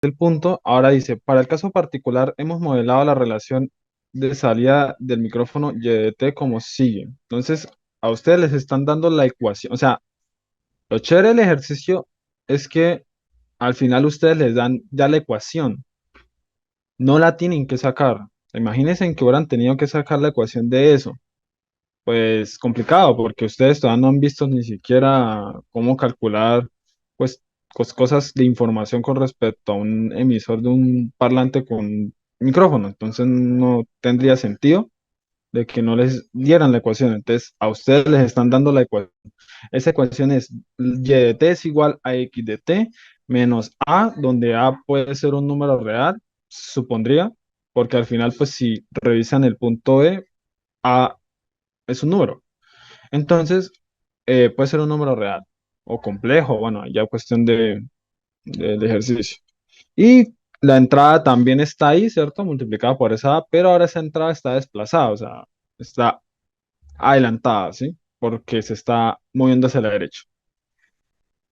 el punto. Ahora dice, para el caso particular, hemos modelado la relación de salida del micrófono y de T como sigue. Entonces, a ustedes les están dando la ecuación. O sea, lo chévere del ejercicio es que al final ustedes les dan ya la ecuación. No la tienen que sacar. Imagínense que hubieran tenido que sacar la ecuación de eso. Pues complicado, porque ustedes todavía no han visto ni siquiera cómo calcular pues cosas de información con respecto a un emisor de un parlante con micrófono. Entonces no tendría sentido de que no les dieran la ecuación. Entonces a ustedes les están dando la ecuación. Esa ecuación es y de t es igual a x de t menos a, donde a puede ser un número real, supondría, porque al final pues si revisan el punto E, a es un número. Entonces, puede ser un número real o complejo, bueno, ya cuestión de ejercicio. Y la entrada también está ahí, ¿cierto? Multiplicada por esa A, pero ahora esa entrada está desplazada, o sea, está adelantada, ¿sí? Porque se está moviendo hacia la derecha.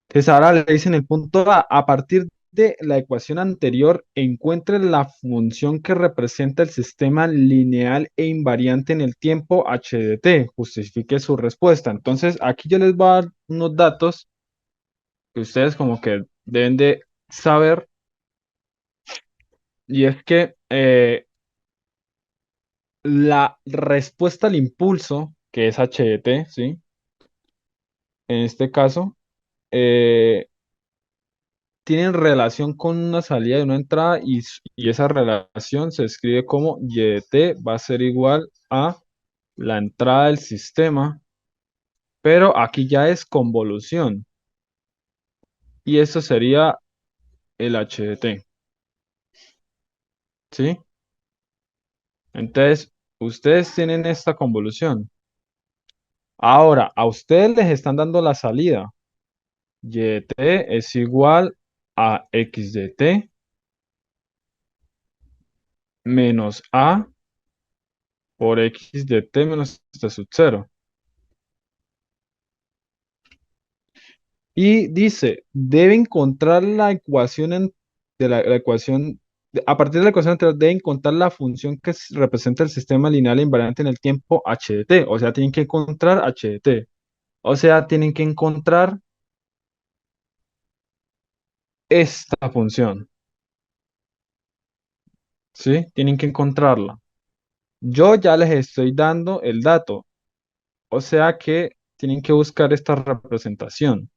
Entonces ahora le dicen el punto a partir de la ecuación anterior, encuentre la función que representa el sistema lineal e invariante en el tiempo h de t. Justifique su respuesta. Entonces aquí yo les voy a dar unos datos que ustedes como que deben de saber, y es que la respuesta al impulso, que es h de t, ¿sí? En este caso, eh, tienen relación con una salida y una entrada y esa relación se escribe como y de t va a ser igual a la entrada del sistema, pero aquí ya es convolución y esto sería el h de t, ¿sí? Entonces, ustedes tienen esta convolución. Ahora, a ustedes les están dando la salida. Y de t es igual a x de t menos a por x de t menos t sub 0. Y dice, debe encontrar la ecuación la ecuación, a partir de la ecuación anterior, debe encontrar la función que representa el sistema lineal invariante en el tiempo h de t. O sea, tienen que encontrar h de t. O sea, tienen que encontrar esta función. ¿Sí? Tienen que encontrarla. Yo ya les estoy dando el dato. O sea que tienen que buscar esta representación.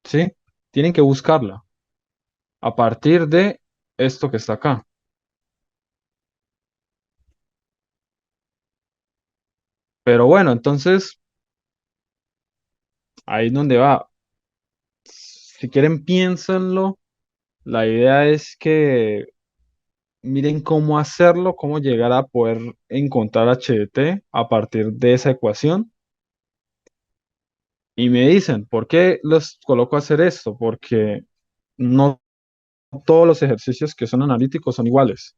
¿Sí? Tienen que buscarla a partir de esto que está acá. Pero bueno, entonces ahí es donde va. Si quieren, piénsenlo. La idea es que miren cómo hacerlo, cómo llegar a poder encontrar HDT a partir de esa ecuación. Y me dicen, ¿por qué los coloco a hacer esto? Porque no todos los ejercicios que son analíticos son iguales.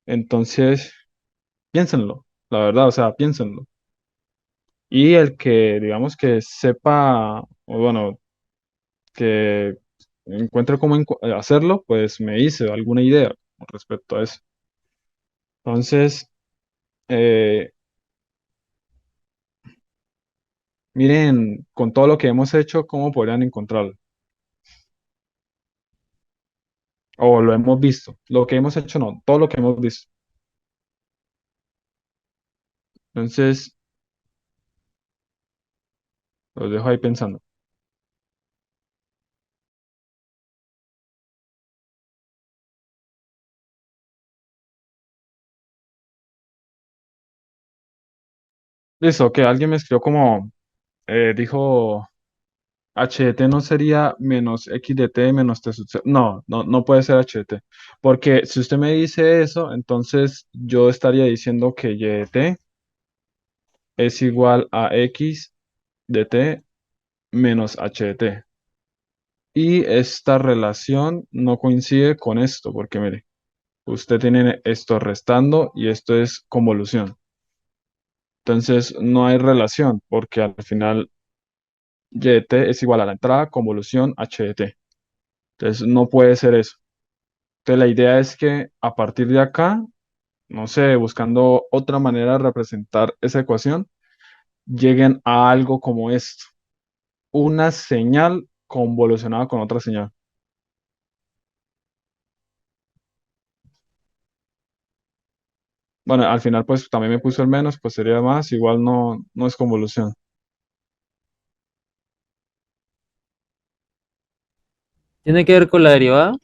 Entonces, piénsenlo, la verdad, o sea, piénsenlo. Y el que, digamos, que sepa, o bueno, que encuentre cómo hacerlo, pues me dice alguna idea con respecto a eso. Entonces, eh, miren, con todo lo que hemos hecho, ¿cómo podrían encontrarlo? O lo hemos visto. Lo que hemos hecho, no, todo lo que hemos visto. Entonces, los dejo ahí pensando. Listo, que alguien me escribió como, dijo, HDT no sería menos X de T menos T sub 0. No, no, no puede ser HDT. Porque si usted me dice eso, entonces yo estaría diciendo que Y de T es igual a X de T menos H de T. Y esta relación no coincide con esto, porque mire, usted tiene esto restando y esto es convolución. Entonces no hay relación, porque al final Y de T es igual a la entrada convolución H de T. Entonces no puede ser eso. Entonces la idea es que a partir de acá, no sé, buscando otra manera de representar esa ecuación, lleguen a algo como esto, una señal convolucionada con otra señal. Bueno, al final pues también me puso el menos, pues sería más, igual no es convolución. Tiene que ver con la derivada,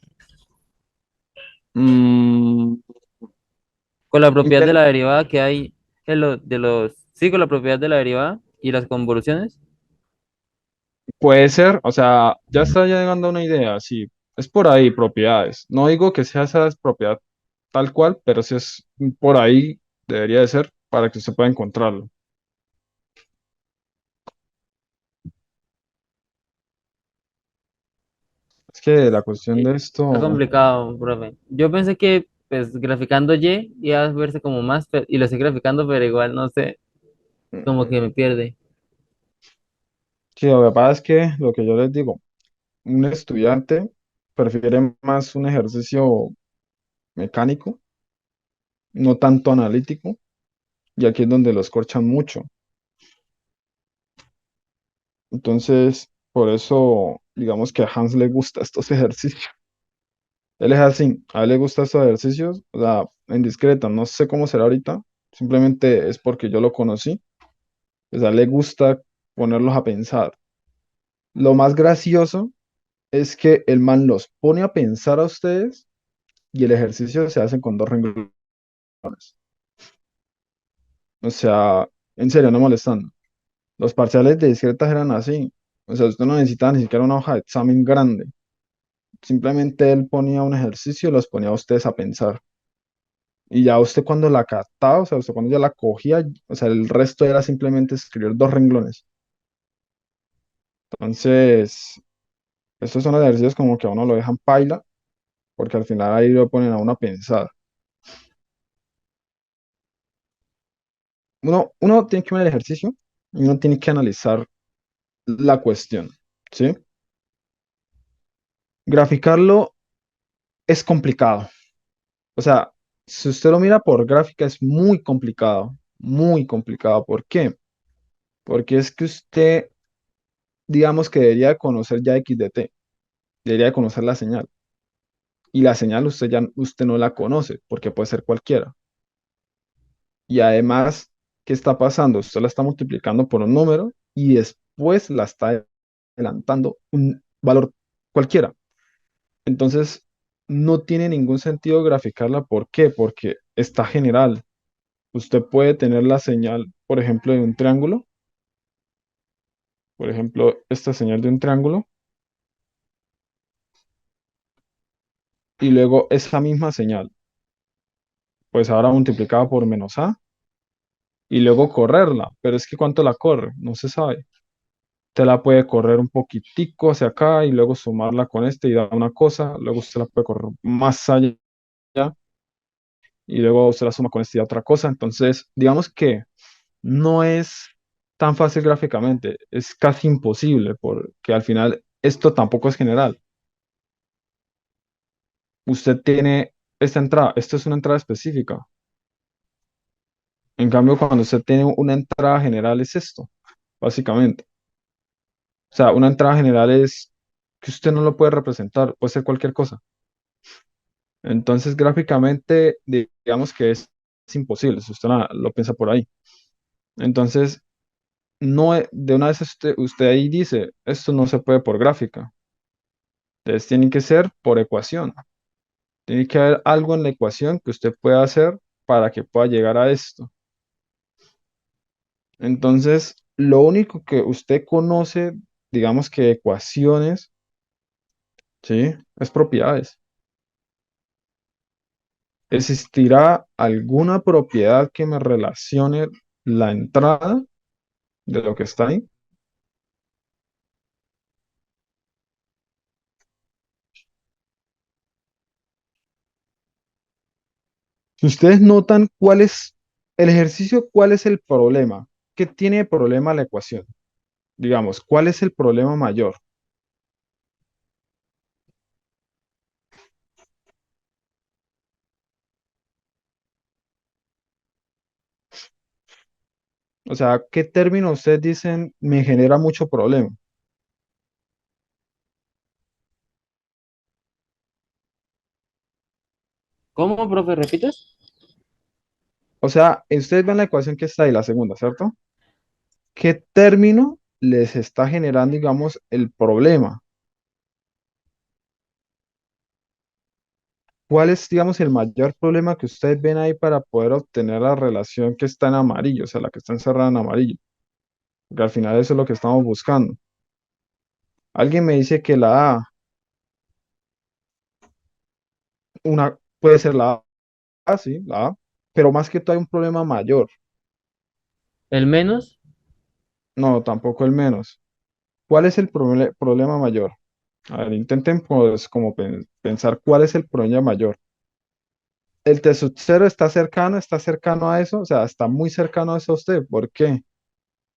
Mm, con la propiedad de inten- la derivada que hay sí, con la propiedad de la derivada y las convoluciones. Puede ser, o sea, ya está llegando a una idea, sí, es por ahí, propiedades. No digo que sea esa propiedad tal cual, pero sí es por ahí, debería de ser, para que usted pueda encontrarlo. Es que la cuestión de Está esto, complicado, profe. Yo pensé que, pues, graficando Y iba a verse como más, y lo estoy graficando, pero igual, no sé, como que me pierde. sí, lo que pasa es que lo que yo les digo, un estudiante prefiere más un ejercicio mecánico, no tanto analítico, y aquí es donde los corchan mucho. Entonces, por eso, digamos que a Hans le gusta estos ejercicios. Él es así, a él le gustan estos ejercicios, o sea, en discreta, no sé cómo será ahorita, simplemente es porque yo lo conocí, o sea, le gusta ponerlos a pensar. Lo más gracioso es que el man los pone a pensar a ustedes y el ejercicio se hace con dos renglones. O sea, en serio, no molestando. Los parciales de discretas eran así. O sea, usted no necesitaba ni siquiera una hoja de examen grande. Simplemente él ponía un ejercicio y los ponía a ustedes a pensar. Y ya usted cuando la captaba, o sea, usted cuando ya la cogía, o sea, el resto era simplemente escribir dos renglones. Entonces, estos son los ejercicios como que a uno lo dejan paila, porque al final ahí lo ponen a uno a pensar. Uno tiene que ver el ejercicio y uno tiene que analizar la cuestión, ¿sí? Graficarlo es complicado. O sea, si usted lo mira por gráfica es muy complicado, muy complicado. ¿Por qué? Porque es que usted, digamos que debería de conocer ya x de t, debería de conocer la señal. Y la señal usted no la conoce, porque puede ser cualquiera. Y además, ¿qué está pasando? Usted la está multiplicando por un número y después la está adelantando un valor cualquiera. Entonces, no tiene ningún sentido graficarla. ¿Por qué? Porque está general. Usted puede tener la señal, por ejemplo, de un triángulo, por ejemplo, esta señal de un triángulo, y luego esa misma señal, pues ahora multiplicada por menos a, y luego correrla. Pero es que ¿cuánto la corre? No se sabe. Usted la puede correr un poquitico hacia acá y luego sumarla con este y da una cosa, luego usted la puede correr más allá y luego usted la suma con este y da otra cosa. Entonces, digamos que no es tan fácil gráficamente, es casi imposible porque al final esto tampoco es general. Usted tiene esta entrada, esto es una entrada específica. En cambio, cuando usted tiene una entrada general es esto, básicamente. O sea, una entrada general es que usted no lo puede representar, puede ser cualquier cosa. Entonces, gráficamente, digamos que es imposible, si usted lo piensa por ahí. Entonces, de una vez usted ahí dice, esto no se puede por gráfica. Entonces, tiene que ser por ecuación. Tiene que haber algo en la ecuación que usted pueda hacer para que pueda llegar a esto. Entonces, lo único que usted conoce, digamos que ecuaciones, ¿sí? Es propiedades. ¿Existirá alguna propiedad que me relacione la entrada de lo que está ahí? Si ustedes notan cuál es el ejercicio, cuál es el problema, ¿qué tiene de problema la ecuación? Digamos, ¿cuál es el problema mayor? O sea, ¿qué término ustedes dicen me genera mucho problema? ¿Cómo, profe? ¿Repites? O sea, ustedes ven la ecuación que está ahí, la segunda, ¿cierto? ¿Qué término les está generando, digamos, el problema? ¿Cuál es, digamos, el mayor problema que ustedes ven ahí para poder obtener la relación que está en amarillo, o sea, la que está encerrada en amarillo? Porque al final eso es lo que estamos buscando. Alguien me dice que la A, una, puede ser la A, sí, la A, pero más que todo hay un problema mayor. ¿El menos? No, tampoco el menos. ¿Cuál es el problema mayor? A ver, intenten pues como pensar cuál es el problema mayor. El T sub cero está cercano a eso, o sea, está muy cercano a eso a usted. ¿Por qué?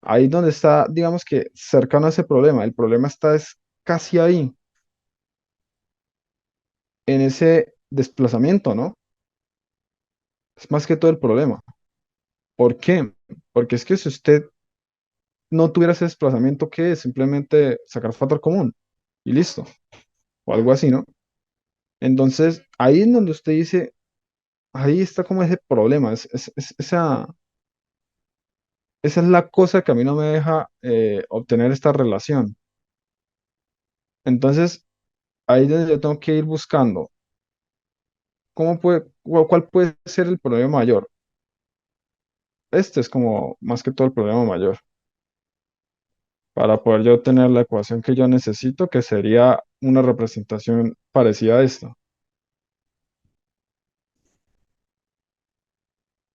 Ahí donde está, digamos que cercano a ese problema. El problema está es casi ahí, en ese desplazamiento, ¿no? Es más que todo el problema. ¿Por qué? Porque es que si usted no tuviera ese desplazamiento, ¿qué es? Simplemente sacar factor común y listo, o algo así, ¿no? Entonces, ahí es donde usted dice, ahí está como ese problema, esa es la cosa que a mí no me deja obtener esta relación. Entonces, ahí es donde yo tengo que ir buscando, ¿cuál puede ser el problema mayor? Este es como más que todo el problema mayor, para poder yo obtener la ecuación que yo necesito, que sería una representación parecida a esta.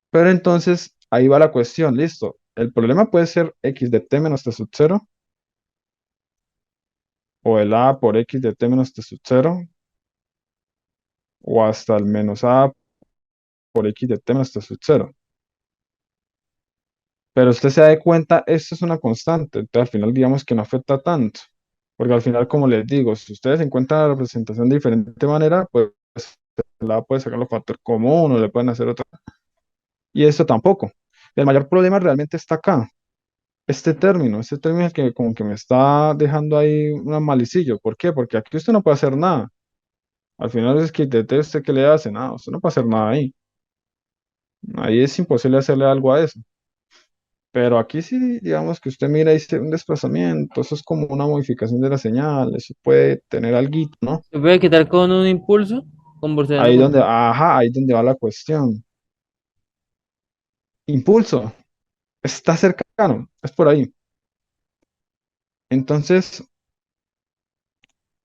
Pero entonces, ahí va la cuestión, listo. El problema puede ser x de t menos t sub 0 o el a por x de t menos t sub 0 o hasta el menos a por x de t menos t sub 0. Pero usted se da cuenta, esto es una constante, entonces al final digamos que no afecta tanto, porque al final, como les digo, si ustedes encuentran la representación de diferente manera, pues la puede sacar los factores común o le pueden hacer otra. Y esto tampoco. El mayor problema realmente está acá, este término es el que como que me está dejando ahí un malicillo. ¿Por qué? Porque aquí usted no puede hacer nada. Al final es que de usted que le hace nada, usted no puede hacer nada ahí. Ahí es imposible hacerle algo a eso. Pero aquí sí, digamos que usted mira, dice un desplazamiento, eso es como una modificación de la señal, eso puede tener algo, ¿no? ¿Se puede quitar con un impulso? Convulsionando Ahí con... donde, ajá, ahí donde va la cuestión. Impulso, está cercano, es por ahí. Entonces,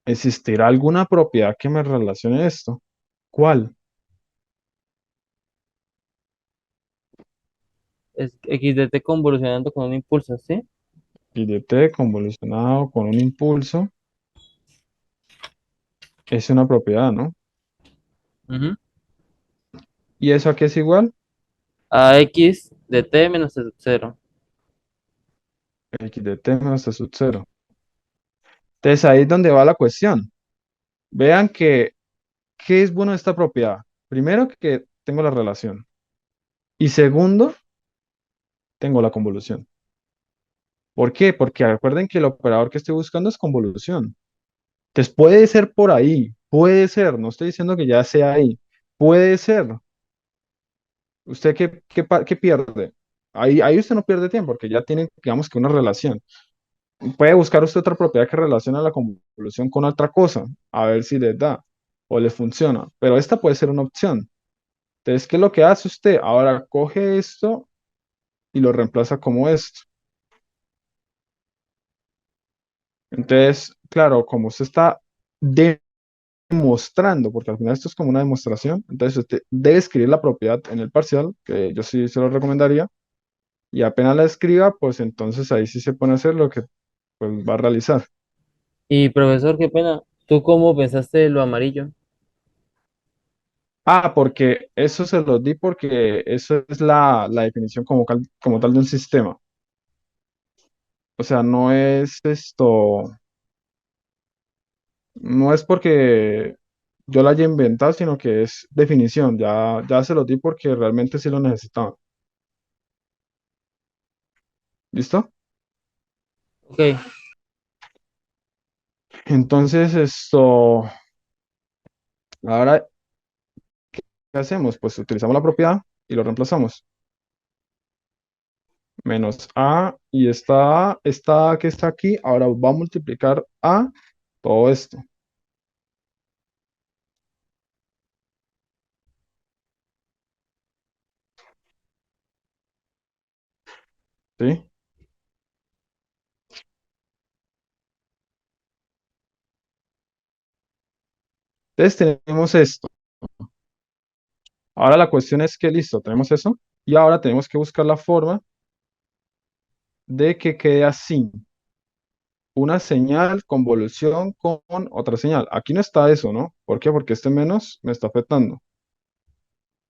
¿existirá alguna propiedad que me relacione esto? ¿Cuál? Es x de t convulsionando con un impulso, ¿sí? Y de t convolucionado con un impulso es una propiedad, ¿no? Ujú. ¿Y eso a qué es igual? A x de t menos t sub 0. X de t menos t sub 0. Entonces ahí es donde va la cuestión. Vean que, ¿qué es bueno de esta propiedad? Primero, que tengo la relación. Y segundo, tengo la convolución. ¿Por qué? Porque recuerden que el operador que estoy buscando es convolución. Entonces puede ser por ahí, puede ser, no estoy diciendo que ya sea ahí, puede ser. ¿Usted qué pierde? Ahí usted no pierde tiempo porque ya tiene, digamos que una relación. Puede buscar usted otra propiedad que relacione la convolución con otra cosa, a ver si les da o le funciona. Pero esta puede ser una opción. Entonces, ¿qué es lo que hace usted? Ahora coge esto y lo reemplaza como esto. Entonces, claro, como usted está demostrando, porque al final esto es como una demostración, entonces usted debe escribir la propiedad en el parcial, que yo sí se lo recomendaría, y apenas la escriba, pues entonces ahí sí se pone a hacer lo que pues, va a realizar. Y profesor, qué pena. ¿Tú cómo pensaste lo amarillo? Ah, porque eso se lo di porque eso es la definición como tal de un sistema. O sea, no es esto, no es porque yo la haya inventado, sino que es definición. Ya se lo di porque realmente sí lo necesitaba. ¿Listo? Ok, Entonces, esto, ahora, ¿qué hacemos? Pues utilizamos la propiedad y lo reemplazamos. Menos A y esta A que está aquí, ahora va a multiplicar A todo esto. ¿Sí? Entonces tenemos esto. Ahora la cuestión es que, listo, tenemos eso. Y ahora tenemos que buscar la forma de que quede así. Una señal, convolución con otra señal. Aquí no está eso, ¿no? ¿Por qué? Porque este menos me está afectando.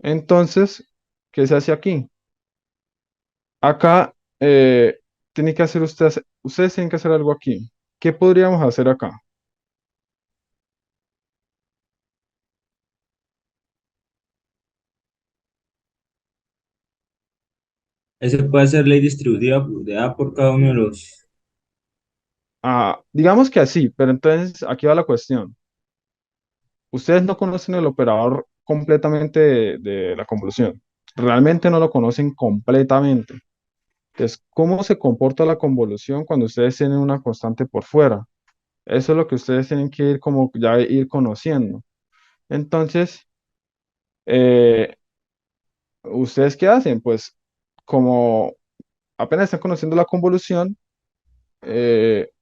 Entonces, ¿qué se hace aquí? Acá tiene que hacer ustedes tienen que hacer algo aquí. ¿Qué podríamos hacer acá? Ese puede ser ley distributiva de A por cada uno de los... Digamos que así, pero entonces aquí va la cuestión. Ustedes no conocen el operador completamente de la convolución. Realmente no lo conocen completamente. Entonces, ¿cómo se comporta la convolución cuando ustedes tienen una constante por fuera? Eso es lo que ustedes tienen que ir como ya ir conociendo. Entonces, eh, ¿ustedes qué hacen? Pues como apenas están conociendo la convolución,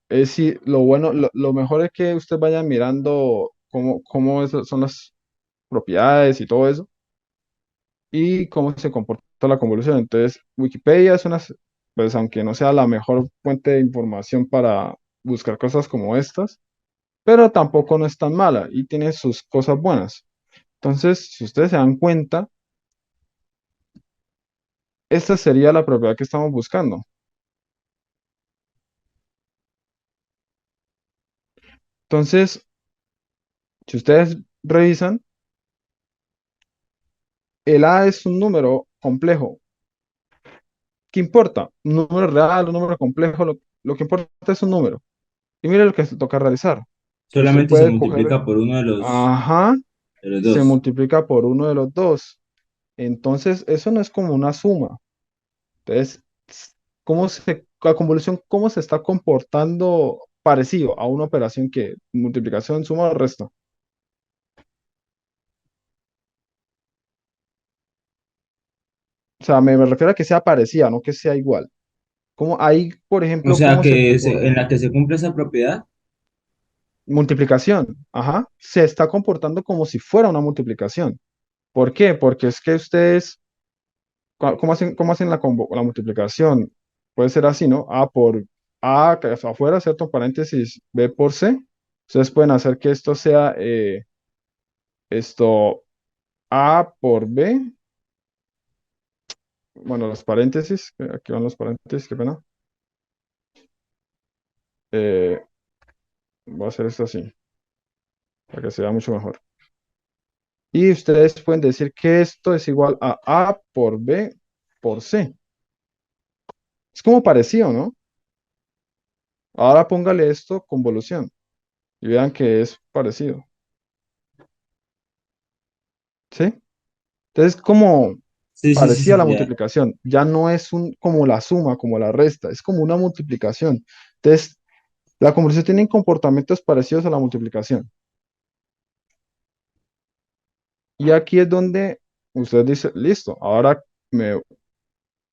es si lo bueno, lo mejor es que ustedes vayan mirando cómo son las propiedades y todo eso y cómo se comporta la convolución. Entonces, Wikipedia es pues aunque no sea la mejor fuente de información para buscar cosas como estas, pero tampoco no es tan mala y tiene sus cosas buenas. Entonces, si ustedes se dan cuenta, esta sería la propiedad que estamos buscando. Entonces, si ustedes revisan, el A es un número complejo. ¿Qué importa? Un número real, un número complejo, lo que importa es un número. Y mire lo que se toca realizar. Usted Solamente se puede coger, multiplica por uno ajá, de los se dos. multiplica por uno de los dos. Entonces, eso no es como una suma. Entonces, la convolución, cómo se está comportando parecido a una operación que multiplicación, suma o resta? O sea, me refiero a que sea parecida, no que sea igual. Como ahí, por O ejemplo, sea cómo se que comporta. en la que se cumple esa propiedad, Multiplicación, ajá, se está comportando como si fuera una multiplicación. ¿Por qué? Porque es que ustedes, ¿cómo hacen la multiplicación? Puede ser así, ¿no? A por A, que es afuera, ¿cierto? Paréntesis, B por C. Ustedes pueden hacer que esto sea esto A por B. Bueno, los paréntesis, aquí van los paréntesis, qué pena. Eh, Voy a hacer esto así, para que se vea mucho mejor. Y ustedes pueden decir que esto es igual a A por B por C. Es como parecido, ¿no? Ahora póngale esto convolución y vean que es parecido, ¿sí? Entonces, como sí, sí, sí, parecía sí, la ya. multiplicación, ya no es como la suma, como la resta, es como una multiplicación. Entonces, la convolución tiene comportamientos parecidos a la multiplicación. Y aquí es donde usted dice, listo, ahora me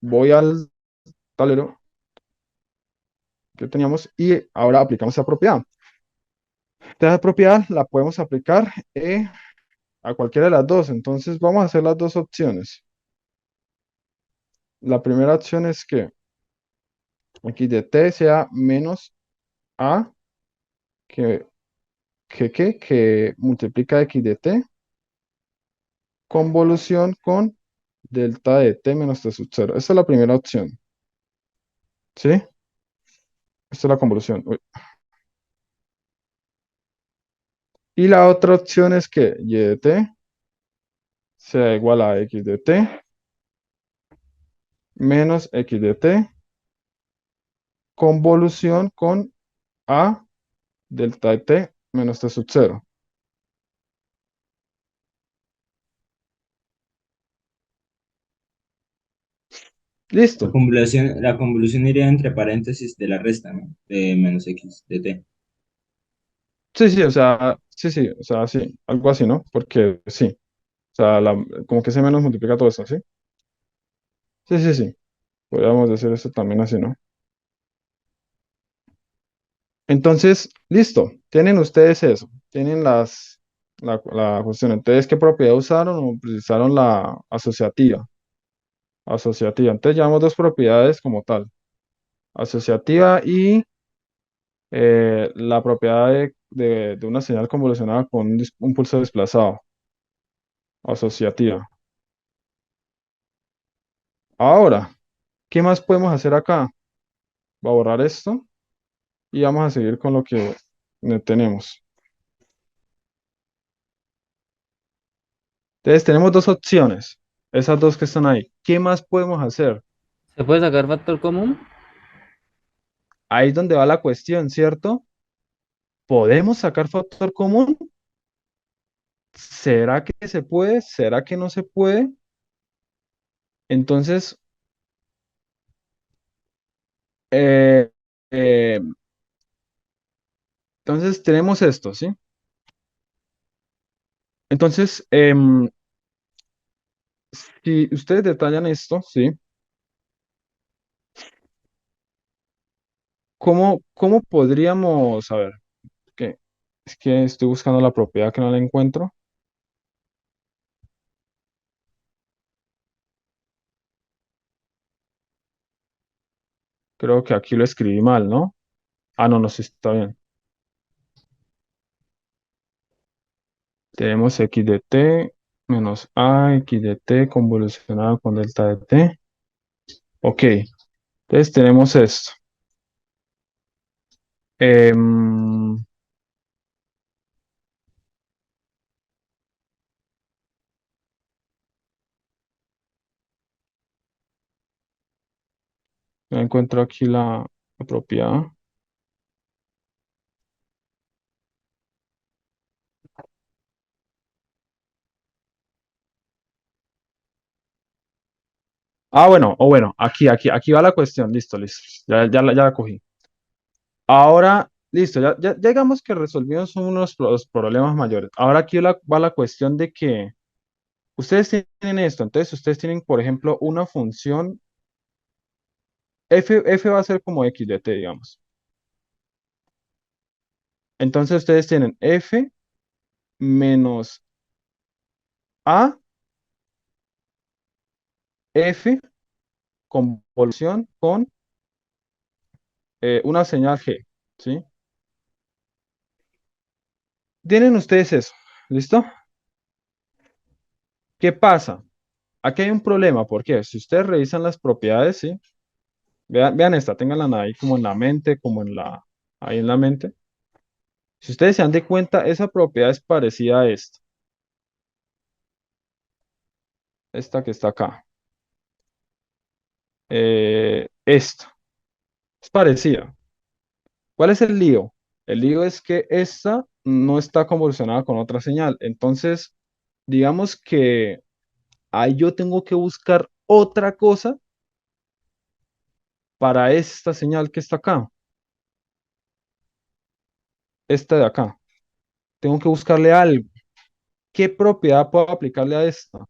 voy al tablero que teníamos y ahora aplicamos esa propiedad. Esta propiedad la podemos aplicar a cualquiera de las dos. Entonces vamos a hacer las dos opciones. La primera opción es que x de t sea menos a que multiplica x de t convolución con delta de t menos t sub 0. Esta es la primera opción. ¿Sí? Esta es la convolución. Uy. Y la otra opción es que y de t sea igual a x de t menos x de t convolución con A delta de t menos t sub 0. Listo. La convolución iría entre paréntesis de la resta, ¿no? De menos x de t. Sí, sí, o sea, sí, sí, o sea, sí, algo así, ¿no? Porque sí, o sea, como que se menos multiplica todo eso, ¿sí? Sí, sí, sí, podríamos decir eso también así, ¿no? Entonces, listo, tienen ustedes eso, tienen la cuestión. Entonces, ¿qué propiedad usaron? O utilizaron la asociativa. Asociativa. Entonces, llevamos dos propiedades como tal, asociativa y la propiedad de una señal convolucionada con un pulso desplazado, asociativa. Ahora, ¿qué más podemos hacer acá? Voy a borrar esto y vamos a seguir con lo que tenemos. Entonces, tenemos dos opciones, esas dos que están ahí. ¿Qué más podemos hacer? ¿Se puede sacar factor común? Ahí es donde va la cuestión, ¿cierto? ¿Podemos sacar factor común? ¿Será que se puede? ¿Será que no se puede? Entonces, eh, eh, entonces tenemos esto, ¿sí? Entonces, si ustedes detallan esto, ¿sí? ¿Cómo podríamos, a ver, que es que estoy buscando la propiedad que no la encuentro. Creo que aquí lo escribí mal, ¿no? Ah, no, no, sí está bien. Tenemos x de t menos a x de t convolucionado con delta de t. Ok, entonces tenemos esto. Em, no encuentro aquí la propiedad. Ah, bueno, o bueno, aquí va la cuestión. Listo, listo. Ya la cogí. Ahora, listo, ya digamos que resolvimos unos los problemas mayores. Ahora aquí va la cuestión de que ustedes tienen esto. Entonces, ustedes tienen, por ejemplo, una función f va a ser como x de t, digamos. Entonces, ustedes tienen f menos a f convolución con una señal g, ¿sí? Tienen ustedes eso, ¿listo? ¿Qué pasa? Aquí hay un problema, porque si ustedes revisan las propiedades, ¿sí? Vean esta, ténganla ahí como en la mente, ahí en la mente. Si ustedes se dan de cuenta, esa propiedad es parecida a esta que está acá. Esta, es parecida. ¿Cuál es el lío? El lío es que esta no está convolucionada con otra señal. Entonces, digamos que ahí yo tengo que buscar otra cosa para esta señal que está acá, esta de acá. Tengo que buscarle algo. ¿Qué propiedad puedo aplicarle a esta?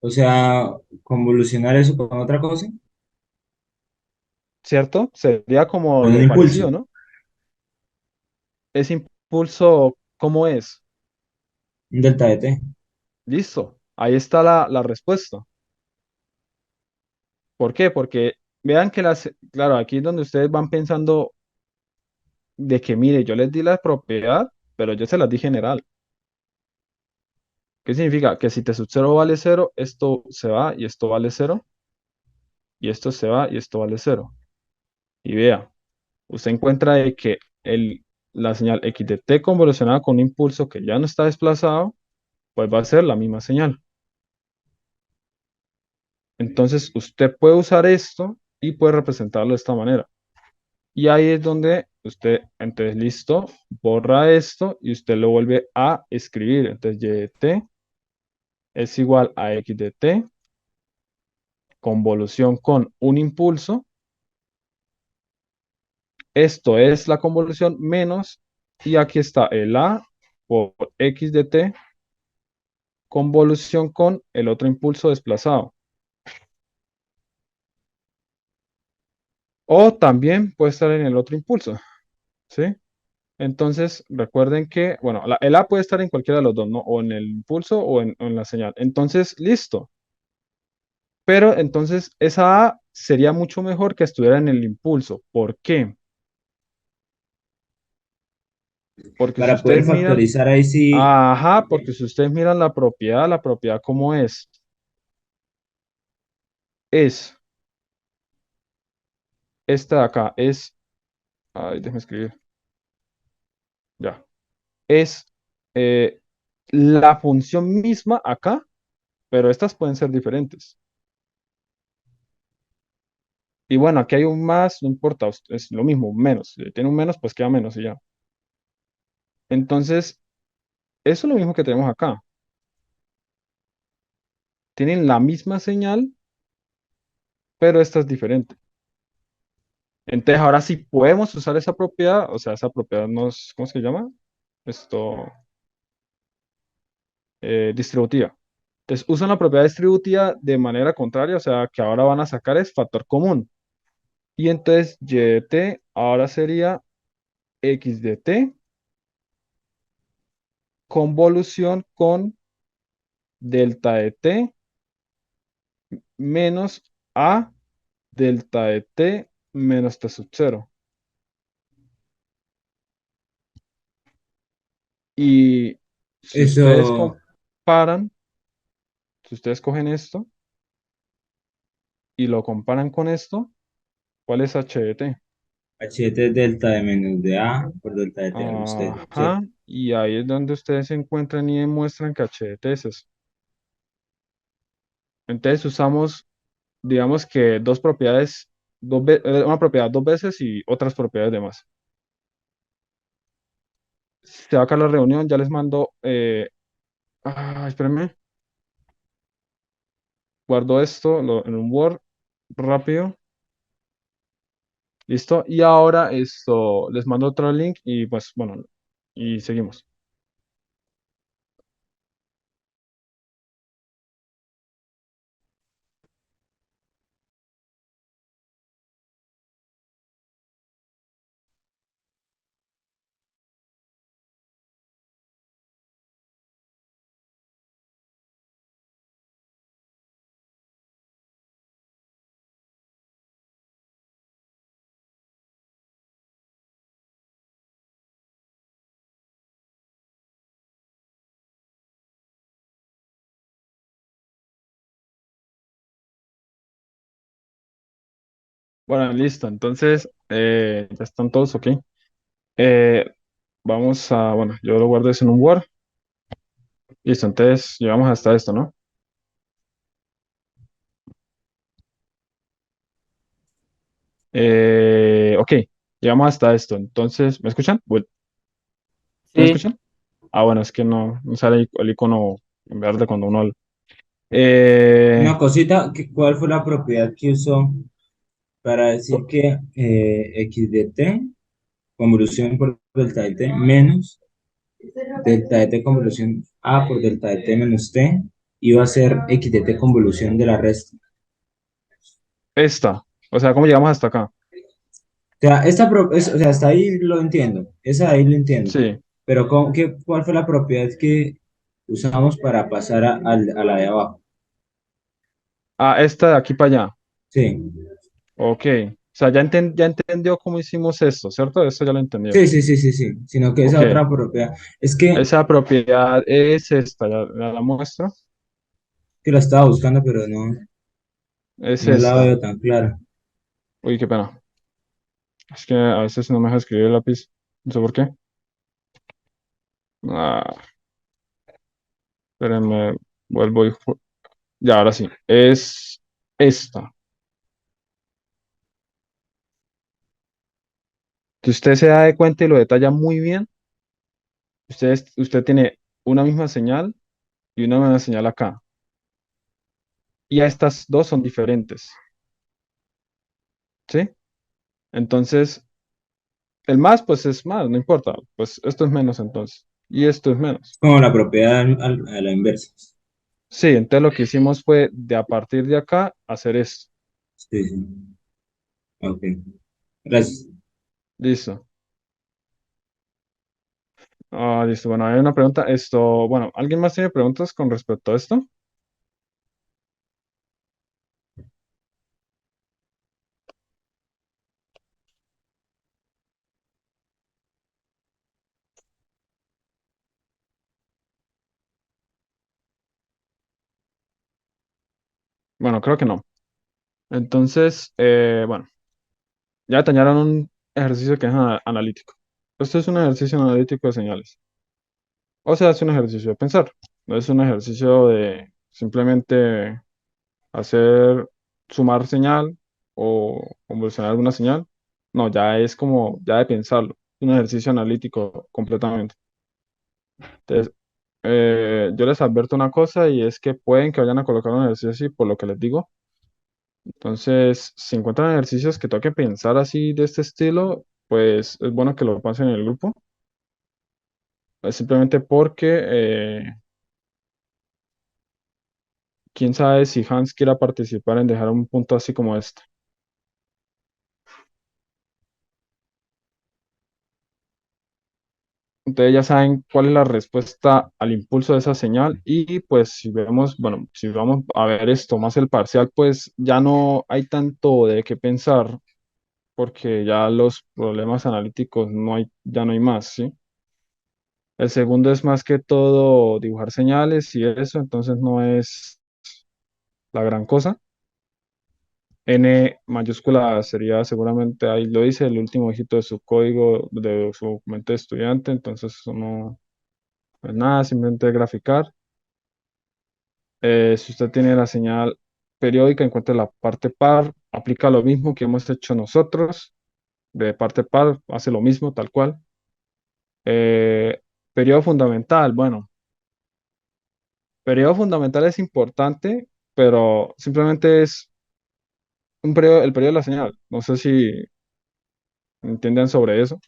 O sea, convolucionar eso con otra cosa, ¿Cierto? Sería como con un lo impulso, parecido, ¿no? Ese impulso, ¿cómo es? un delta de t. Listo. Ahí está la respuesta. ¿Por qué? Porque vean que claro, aquí es donde ustedes van pensando de que, mire, yo les di la propiedad, pero yo se las di general. ¿Qué significa? Que si t sub 0 vale cero, esto se va y esto vale cero, y esto se va y esto vale cero. Y vea, usted encuentra de que la señal x de t convolucionada con un impulso que ya no está desplazado, pues va a ser la misma señal. Entonces, usted puede usar esto y puede representarlo de esta manera. Y ahí es donde usted, entonces, listo, borra esto y usted lo vuelve a escribir. Entonces, y de t es igual a x de t, convolución con un impulso. Esto es la convolución menos, y aquí está el a por x de t, convolución con el otro impulso desplazado. O también puede estar en el otro impulso, ¿sí? Entonces, recuerden que, bueno, el A puede estar en cualquiera de los dos, ¿no? O en el impulso o en la señal. Entonces, listo. Pero entonces, esa A sería mucho mejor que estuviera en el impulso. ¿Por qué? Porque si Para poder ustedes miran, factorizar ahí sí, ajá, porque si ustedes miran la propiedad ¿cómo es? Es esta de acá, ay, déjame escribir, ya. Es eh, la función misma acá, pero estas pueden ser diferentes. Y bueno, aquí hay un más, no importa, es lo mismo, un menos. Si tiene un menos, pues queda menos y ya. Entonces, eso es lo mismo que tenemos acá. Tienen la misma señal, pero esta es diferente. Entonces, ahora sí podemos usar esa propiedad, o sea, esa propiedad nos, ¿cómo se llama? Esto, distributiva. Entonces, usan la propiedad distributiva de manera contraria, o sea, que ahora van a sacar es factor común. Y entonces, y de t ahora sería x de t, convolución con delta de t menos a delta de t menos t sub 0. Y si ustedes eso, comparan, si ustedes cogen esto y lo comparan con esto, ¿cuál es h de t? H es delta de menos de A por delta de T menos T, ¿cierto? Ajá, y ahí es donde ustedes se encuentran y demuestran que h de t es eso. Entonces usamos, digamos que dos propiedades, una propiedad dos veces y otras propiedades de más. Se va acá la reunión, ya les mando, espérenme, guardo esto en un Word rápido. ¿Listo? Y ahora esto, les mando otro link y pues bueno, y seguimos. Bueno, listo. Entonces, ya están todos, ok. Eh, vamos a, bueno, yo lo guardo eso en un Word. Listo, entonces llegamos hasta esto, ¿no? Ok, llegamos hasta esto. Entonces, ¿me escuchan? ¿Sí me Sí, escuchan? Ah, bueno, es que no sale el icono en verde cuando uno habla. Eh, Una cosita, ¿cuál fue la propiedad que usó para decir que X de T, convolución por delta de T, menos delta de T convolución A por delta de T menos T, iba a ser X de T convolución de la resta? esta, o sea, ¿cómo llegamos hasta acá? O sea, o sea, hasta ahí lo entiendo, esa ahí lo entiendo, Sí. pero ¿cuál fue la propiedad que usamos para pasar a la de abajo? Ah, esta de aquí para allá. Sí, Ok. O sea, ya entendió cómo hicimos esto, ¿cierto? Eso ya lo entendió. sí, sino que esa Ok. otra propiedad, es que, Esa propiedad es esta, ya la muestro. que la estaba buscando, pero Es no la esta. veo tan clara. Uy, qué pena. Es que a veces no me deja escribir el lápiz. No sé por qué. Ah, Espérenme, vuelvo ya, ahora sí. Es esta. Que usted se da de cuenta y lo detalla muy bien. Usted tiene una misma señal y una misma señal acá. Y a estas dos son diferentes. ¿Sí? Entonces, el más, pues es más, no importa. Pues esto es menos entonces. Y esto es menos. Como la propiedad a la inversa. Sí, entonces lo que hicimos fue de a partir de acá hacer esto. Sí, sí. Ok. Gracias. Listo. Ah, listo. Bueno, hay una pregunta. Esto, bueno, ¿alguien más tiene preguntas con respecto a esto? Bueno, creo que no. Entonces, bueno, ya detallaron un ejercicio que es analítico. Esto es un ejercicio analítico de señales. O sea, es un ejercicio de pensar. No es un ejercicio de simplemente hacer sumar señal o convolucionar alguna señal. No, ya es como, ya de pensarlo. Un ejercicio analítico completamente. Entonces, yo les advierto una cosa y es que pueden que vayan a colocar un ejercicio así, por lo que les digo. Entonces, si encuentran ejercicios que toque pensar así de este estilo, pues es bueno que lo pasen en el grupo. Es simplemente porque quién sabe si Hans quiera participar en dejar un punto así como este. Entonces ya saben cuál es la respuesta al impulso de esa señal y pues si vemos, bueno, si vamos a ver esto más el parcial, pues ya no hay tanto de qué pensar porque ya los problemas analíticos no hay, ya no hay más, ¿sí? El segundo es más que todo dibujar señales y eso, entonces no es la gran cosa. N mayúscula sería seguramente, ahí lo dice, el último dígito de su código, de su documento de estudiante, entonces eso no es nada, simplemente graficar. Si usted tiene la señal periódica, encuentra la parte par, aplica lo mismo que hemos hecho nosotros, de parte par, hace lo mismo, tal cual. Eh, Periodo fundamental, bueno, periodo fundamental es importante, pero simplemente es un periodo, el periodo de la señal. No sé si entienden sobre eso.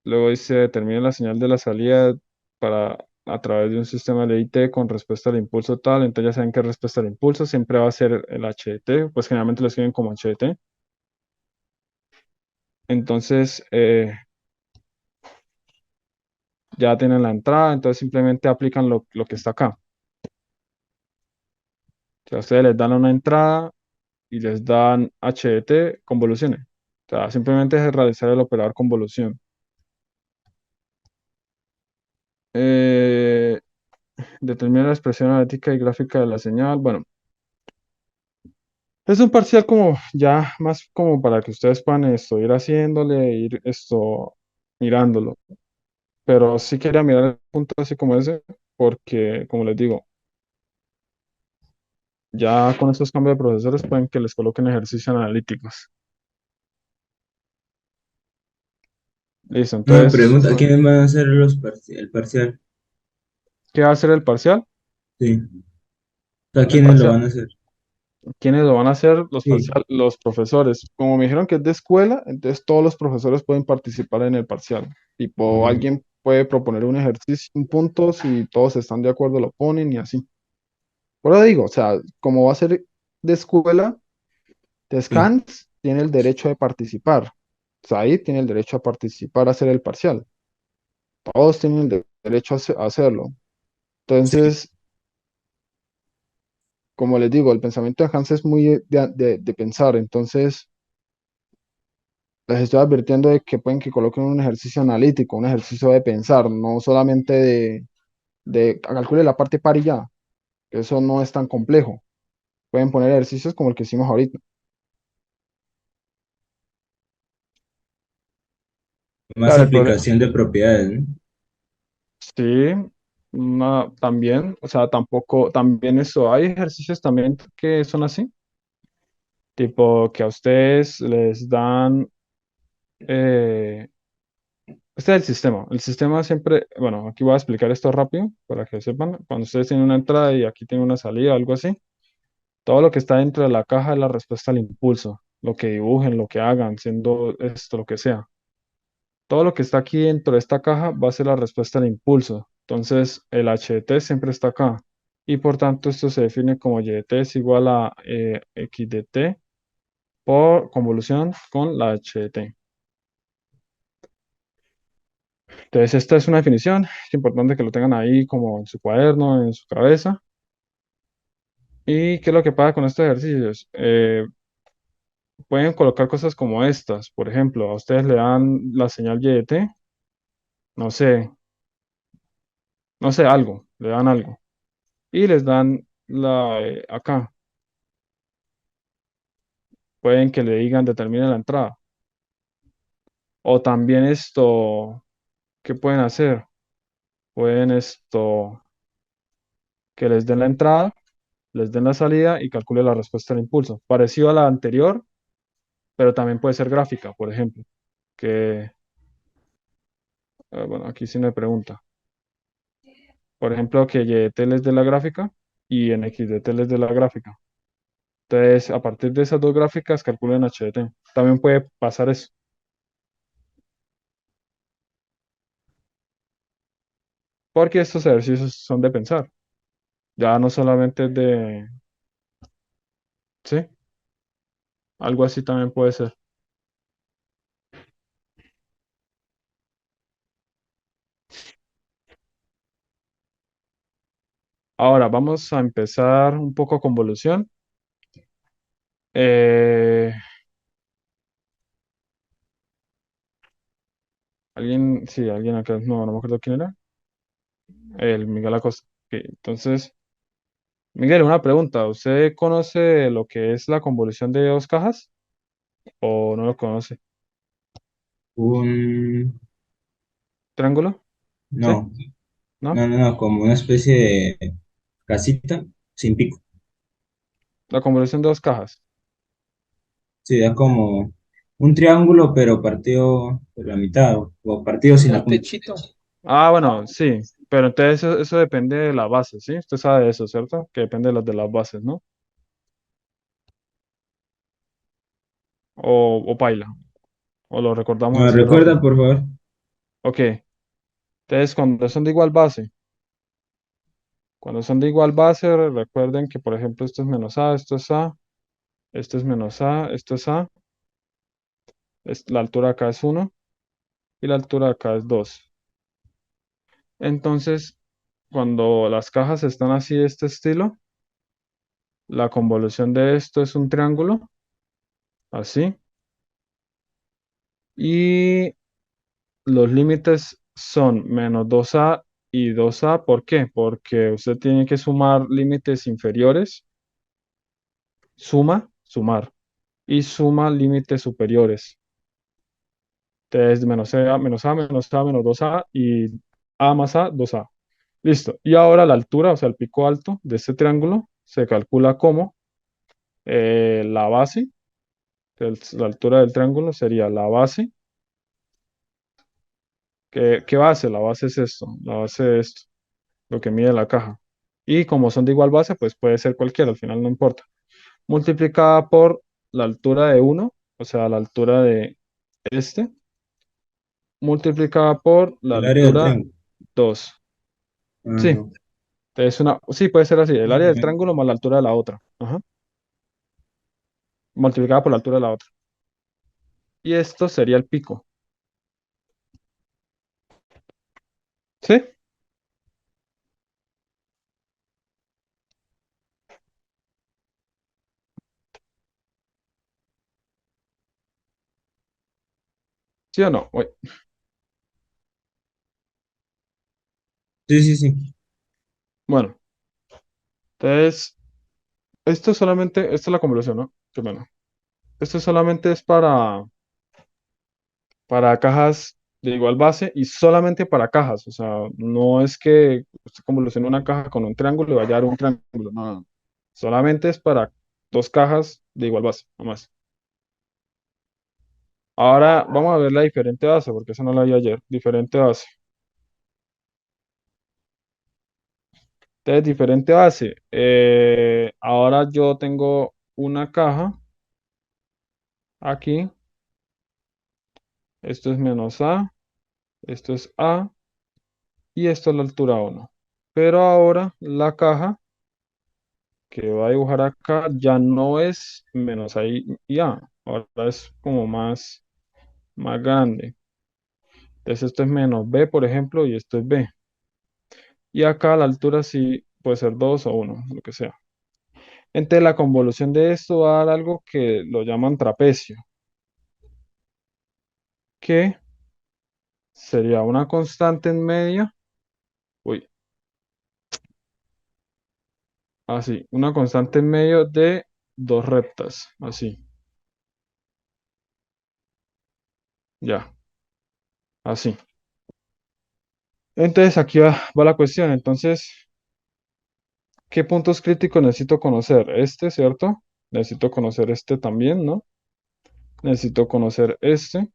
Luego dice, determina la señal de la salida para a través de un sistema de IT con respuesta al impulso tal. Entonces ya saben que respuesta al impulso siempre va a ser el HDT, pues generalmente lo escriben como HDT. Entonces ya tienen la entrada, entonces simplemente aplican lo que está acá. O sea, ustedes les dan una entrada y les dan HDT convoluciones. O sea, simplemente es realizar el operador convolución. Eh, Determina la expresión analítica y gráfica de la señal. Bueno, es un parcial como ya más como para que ustedes puedan esto, ir haciéndole, ir esto, mirándolo. Pero sí quería mirar el punto así como ese, porque como les digo, ya con estos cambios de profesores pueden que les coloquen ejercicios analíticos. Listo, Una entonces, pregunta, ¿quiénes van a hacer el parcial? ¿qué va a hacer el parcial? Sí. O sea, El ¿quiénes lo parcial, van a hacer? ¿quiénes lo van a hacer? Sí. Los profesores. Como me dijeron que es de escuela, entonces todos los profesores pueden participar en el parcial. Tipo, Ah, alguien puede proponer un ejercicio, un punto, si todos están de acuerdo lo ponen y así. Por eso digo, o sea, como va a ser de escuela, sí. Hans tiene el derecho de participar. Said tiene el derecho a participar a hacer el parcial. Todos tienen el derecho a hacerlo. Sí. Entonces, como les digo, el pensamiento de Hans es muy de pensar. Entonces, les estoy advirtiendo de que pueden que coloquen un ejercicio analítico, un ejercicio de pensar, no solamente de calcule la parte par y ya. Eso no es tan complejo. Pueden poner ejercicios como el que hicimos ahorita. Más Claro, el problema. aplicación de propiedades, ¿no? Sí, también, o sea, tampoco, también eso, hay ejercicios también que son así, tipo que a ustedes les dan, eh, este es el sistema siempre, bueno, aquí voy a explicar esto rápido para que sepan, cuando ustedes tienen una entrada y aquí tienen una salida, algo así, todo lo que está dentro de la caja es la respuesta al impulso, lo que dibujen, lo que hagan, siendo esto, lo que sea. Todo lo que está aquí dentro de esta caja va a ser la respuesta al impulso. Entonces, el HDT siempre está acá. Y por tanto, esto se define como YDT es igual a XDT por convolución con la HDT. Entonces, esta es una definición. Es importante que lo tengan ahí como en su cuaderno, en su cabeza. ¿Y qué es lo que pasa con estos ejercicios? Pueden colocar cosas como estas. Por ejemplo, a ustedes le dan la señal YDT, no sé, no sé, algo, le dan algo. Y les dan acá. Pueden que le digan determine la entrada. O también esto, ¿qué pueden hacer? Pueden esto, que les den la entrada, les den la salida y calcule la respuesta al impulso. Parecido a la anterior, pero también puede ser gráfica, por ejemplo. Que, bueno, aquí sí me pregunta. Por ejemplo, que YT les dé la gráfica y en XDT les dé la gráfica. Entonces, a partir de esas dos gráficas, calculen HDT. También puede pasar eso, porque estos ejercicios son de pensar. Ya no solamente es de, ¿sí? Algo así también puede ser. Ahora vamos a empezar un poco con convolución. Eh, sí, alguien acá, no me acuerdo quién era. El Miguel Acosta. Ok, entonces, Miguel, una pregunta. ¿Usted conoce lo que es la convolución de dos cajas o no lo conoce? Un, ¿Triángulo? ¿Sí? no, ¿No? no, como una especie de casita sin pico. La convolución de dos cajas. Sí, da como un triángulo, pero partido por la mitad, o partido sin la punta. Ah, bueno, sí. Pero entonces eso depende de la base, ¿sí? Usted sabe de eso, ¿cierto? Que depende de las bases, ¿no? O paila. O lo recordamos ¿Me así recuerda, rápido. por favor? Ok. Entonces, cuando son de igual base. Cuando son de igual base, recuerden que, por ejemplo, esto es menos A, esto es A, esto es menos A, esto es A, la altura acá es 1 y la altura acá es 2. Entonces, cuando las cajas están así de este estilo, la convolución de esto es un triángulo, así, y los límites son menos 2A y 2A. ¿Por qué? Porque usted tiene que sumar límites inferiores, sumar, y suma límites superiores. Entonces, menos A, menos 2A y A más A, 2A. Listo. Y ahora la altura, o sea, el pico alto de este triángulo se calcula como la base, la altura del triángulo sería la base. ¿Qué base? La base es esto, la base es esto, lo que mide la caja. Y como son de igual base, pues puede ser cualquiera, al final no importa. Multiplicada por la altura de uno, o sea, la altura de este, multiplicada por la El área del altura triángulo. 2. Sí, Ajá. sí, puede ser así, el área del triángulo más la altura de la otra. Ajá. Multiplicada por la altura de la otra. Y esto sería el pico. ¿Sí? ¿Sí o no? Uy. Sí, sí, sí. Bueno, entonces, esta es la convolución, ¿no? Qué bueno. Esto solamente es para cajas. de igual base y solamente para cajas. O sea, no es que usted convolucione una caja con un triángulo y vaya a dar un triángulo. No, no. Solamente es para dos cajas de igual base, no más. Ahora vamos a ver la diferente base, porque esa no la vi ayer. Diferente base. Entonces, diferente base. Ahora yo tengo una caja aquí. Esto es menos A, esto es A y esto es la altura 1. Pero ahora la caja que va a dibujar acá ya no es menos A y A. Ahora es como más grande. Entonces esto es menos B, por ejemplo, y esto es B. Y acá la altura sí puede ser 2 o 1, lo que sea. Entonces la convolución de esto va a dar algo que lo llaman trapecio, que sería una constante en medio. Uy, así, una constante en medio de dos rectas, así, ya, así. Entonces aquí va la cuestión. Entonces, ¿qué puntos críticos necesito conocer? Este, ¿cierto? Necesito conocer este también, ¿no? Necesito conocer este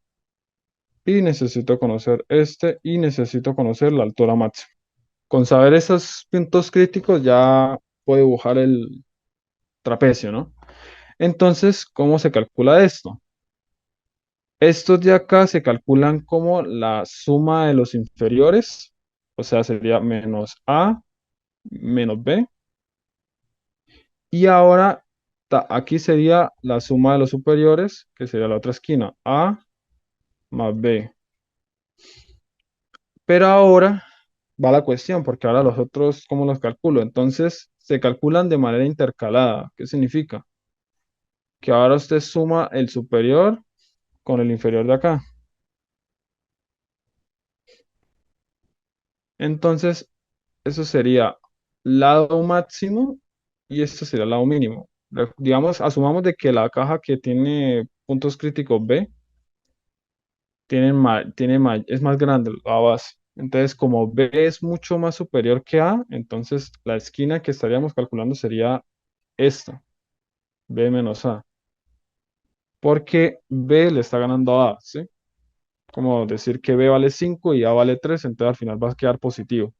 y necesito conocer este y necesito conocer la altura máxima. Con saber esos puntos críticos ya puedo dibujar el trapecio, ¿no? Entonces, ¿cómo se calcula esto? Estos de acá se calculan como la suma de los inferiores, o sea, sería menos A menos B. Y ahora aquí sería la suma de los superiores, que sería la otra esquina, A más B. Pero ahora va la cuestión, porque ahora los otros, ¿cómo los calculo? Entonces, se calculan de manera intercalada. ¿Qué significa? Que ahora usted suma el superior con el inferior de acá. Entonces, eso sería lado máximo y esto sería lado mínimo. Digamos, asumamos de que la caja que tiene puntos críticos B es más grande la base. Entonces, como B es mucho más superior que A, entonces la esquina que estaríamos calculando sería esta, B menos A, porque B le está ganando a A, ¿sí? Como decir que B vale 5 y A vale 3, entonces al final va a quedar positivo.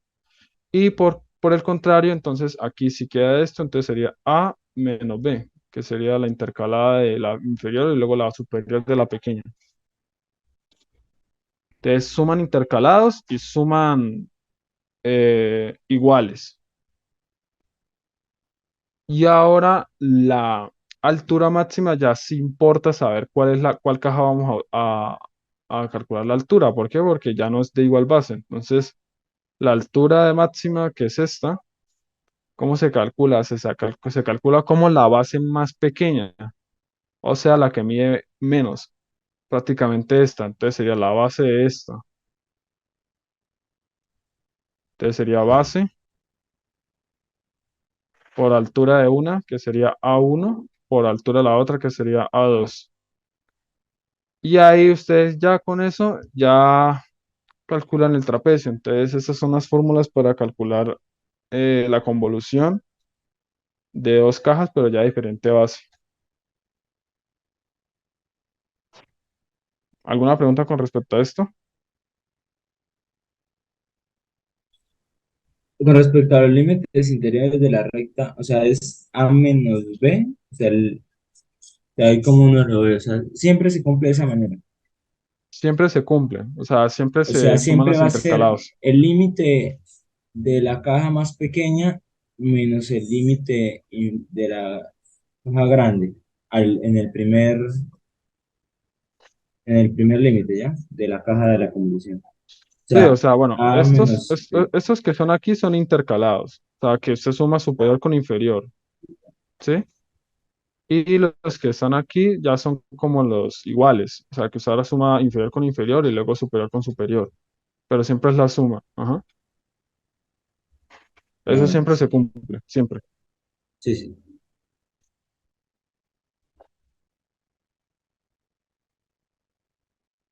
Y por el contrario, entonces aquí si queda esto, entonces sería A menos B, que sería la intercalada de la inferior y luego la superior de la pequeña. Entonces suman intercalados y suman iguales. Y ahora la altura máxima ya sí importa saber cuál caja vamos a calcular la altura. ¿Por qué? Porque ya no es de igual base. Entonces, la altura de máxima, que es esta, ¿cómo se calcula? Se calcula como la base más pequeña, o sea, la que mide menos, prácticamente esta. Entonces sería la base de esta. Entonces sería base por altura de una, que sería A1, por altura de la otra, que sería A2. Y ahí ustedes ya con eso ya calculan el trapecio. Entonces esas son las fórmulas para calcular la convolución de dos cajas, pero ya de diferente base. ¿Alguna pregunta con respecto a esto? Con respecto a los límites interiores de la recta, o sea, es A menos B, o sea, hay como uno lo ve, o sea, siempre se cumple de esa manera. Siempre se cumplen, o sea, siempre O sea, se suman siempre los va a ser intercalados. el límite de la caja más pequeña menos el límite de la caja grande en el primer límite, ¿ya? De la caja de la convolución. O Sí, o sea, sea, bueno, A menos B. estos que son aquí son intercalados, o sea, que usted suma superior con inferior, ¿sí? Y los que están aquí ya son como los iguales, o sea, que usted ahora suma inferior con inferior y luego superior con superior, pero siempre es la suma, ajá. Eso Ah, siempre se sí, cumple, siempre. sí, sí.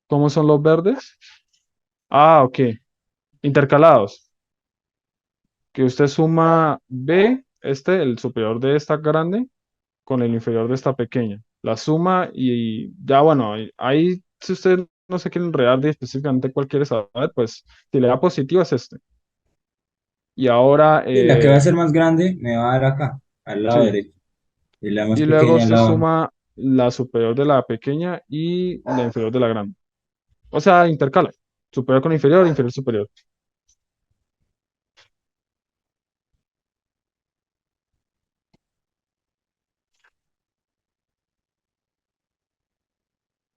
¿Cómo son los verdes? Ah, ok. Intercalados. Que usted suma B, el superior de esta grande, con el inferior de esta pequeña. La suma y ya, bueno, ahí si usted no se quiere enredar de específicamente cuál quiere saber, pues si le da positivo es este. Y ahora, Y la que va a ser más grande me va a dar acá, al lado sí. derecho. Y la más Y luego pequeña al usted lado. suma la superior de la pequeña y la inferior de la grande. O sea, intercala. Superior con inferior, inferior superior.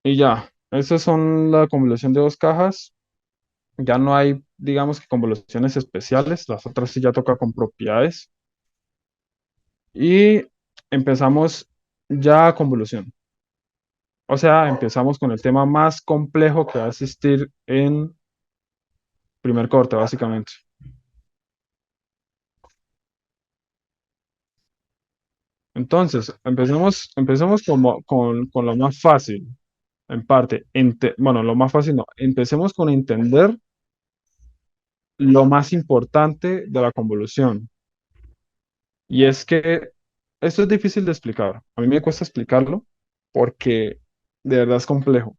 Y ya, esas son la convolución de dos cajas. Ya no hay, digamos que convoluciones especiales. Las otras sí ya toca con propiedades. Y empezamos ya convolución. O sea, empezamos con el tema más complejo que va a existir en primer corte, básicamente. Entonces, empecemos con lo más fácil, en parte. Bueno, lo más fácil no. Empecemos con entender lo más importante de la convolución. Y es que esto es difícil de explicar. A mí me cuesta explicarlo porque de verdad es complejo.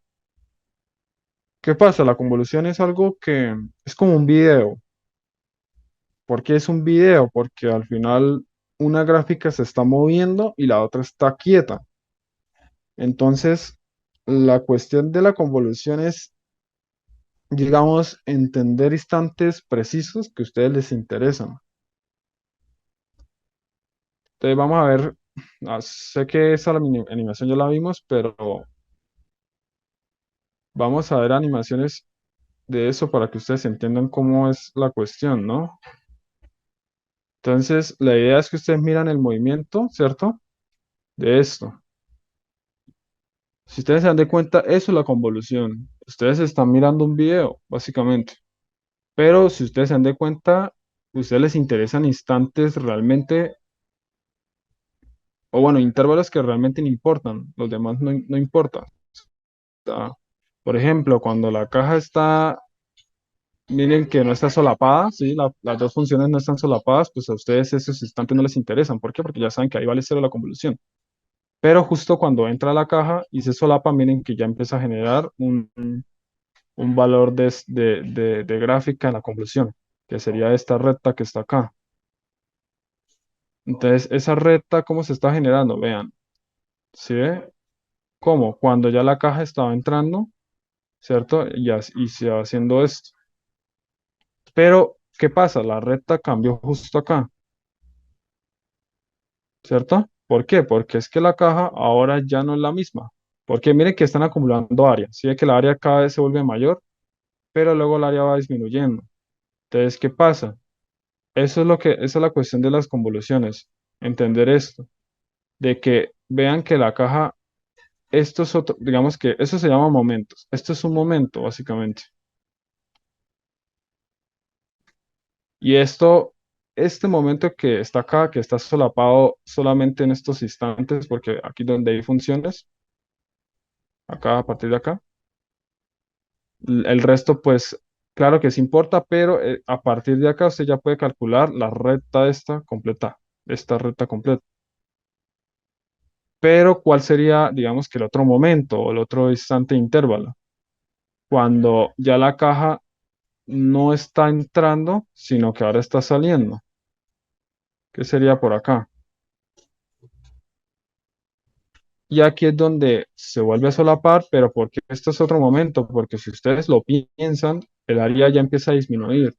¿Qué pasa? La convolución es algo que es como un video. ¿Por qué es un video? Porque al final una gráfica se está moviendo y la otra está quieta. Entonces, la cuestión de la convolución es, digamos, entender instantes precisos que a ustedes les interesan. Entonces, vamos a ver, sé que esa animación ya la vimos, pero vamos a ver animaciones de eso para que ustedes entiendan cómo es la cuestión, ¿no? Entonces, la idea es que ustedes miran el movimiento, ¿cierto? De esto. Si ustedes se dan de cuenta, eso es la convolución. Ustedes están mirando un video, básicamente. Pero si ustedes se dan de cuenta, a ustedes les interesan instantes realmente, o bueno, intervalos que realmente no importan. Los demás no importan. O sea, por ejemplo, cuando la caja está, miren que no está solapada, ¿sí? Las dos funciones no están solapadas, pues a ustedes esos instantes no les interesan. ¿Por qué? Porque ya saben que ahí vale cero la convolución. Pero justo cuando entra a la caja y se solapa, miren que ya empieza a generar un valor de gráfica en la convolución, que sería esta recta que está acá. Entonces, esa recta, ¿cómo se está generando? Vean, ¿sí ve? ¿Cómo? Cuando ya la caja estaba entrando, ¿cierto? Y se va haciendo esto. Pero, ¿qué pasa? La recta cambió justo acá, ¿cierto? ¿Por qué? Porque es que la caja ahora ya no es la misma. Porque miren que están acumulando área. ¿Sí ve que la área cada vez se vuelve mayor, pero luego el área va disminuyendo? Entonces, ¿qué pasa? Esa es la cuestión de las convoluciones. Entender esto, de que vean que la caja, esto es otro, digamos que eso se llama momentos. Esto es un momento, básicamente. Y este momento que está acá, que está solapado solamente en estos instantes, porque aquí donde hay funciones, acá, a partir de acá, el resto, pues, claro que sí importa, pero a partir de acá usted ya puede calcular la recta esta recta completa. Pero, ¿cuál sería, digamos, que el otro momento o el otro instante de intervalo? Cuando ya la caja no está entrando, sino que ahora está saliendo. ¿Qué sería por acá? Y aquí es donde se vuelve a solapar, pero porque esto es otro momento, porque si ustedes lo piensan, el área ya empieza a disminuir.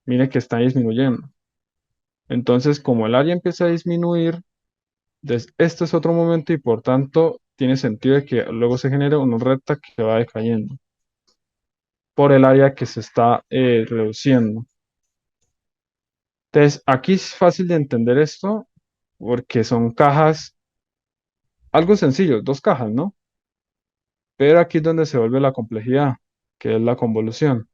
Mire que está disminuyendo. Entonces, como el área empieza a disminuir, este es otro momento y por tanto tiene sentido de que luego se genere una recta que va decayendo por el área que se está reduciendo. Entonces, aquí es fácil de entender esto porque son cajas, algo sencillo, dos cajas, ¿no? Pero aquí es donde se vuelve la complejidad, que es la convolución.